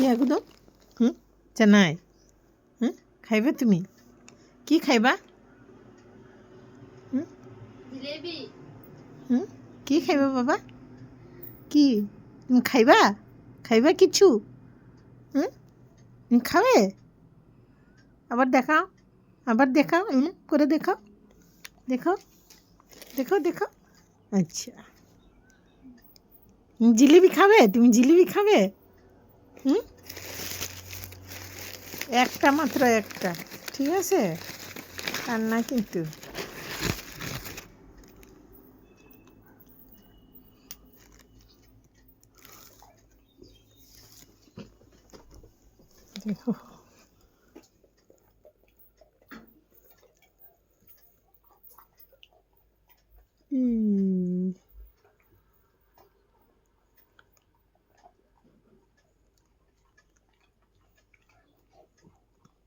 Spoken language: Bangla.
কি একদম চেনাই খাইবা তুমি কি খাইবা জিলেবি কি খাইবা বাবা কি তুমি খাইবা খাইবা কিছু তুমি খাবে আবার দেখাও করে দেখাও দেখো দেখো দেখো আচ্ছা জিলিপি খাবে তুমি জিলিপি খাবে একটা মাত্র একটা ঠিক আছে আর না কিন্তু দেখো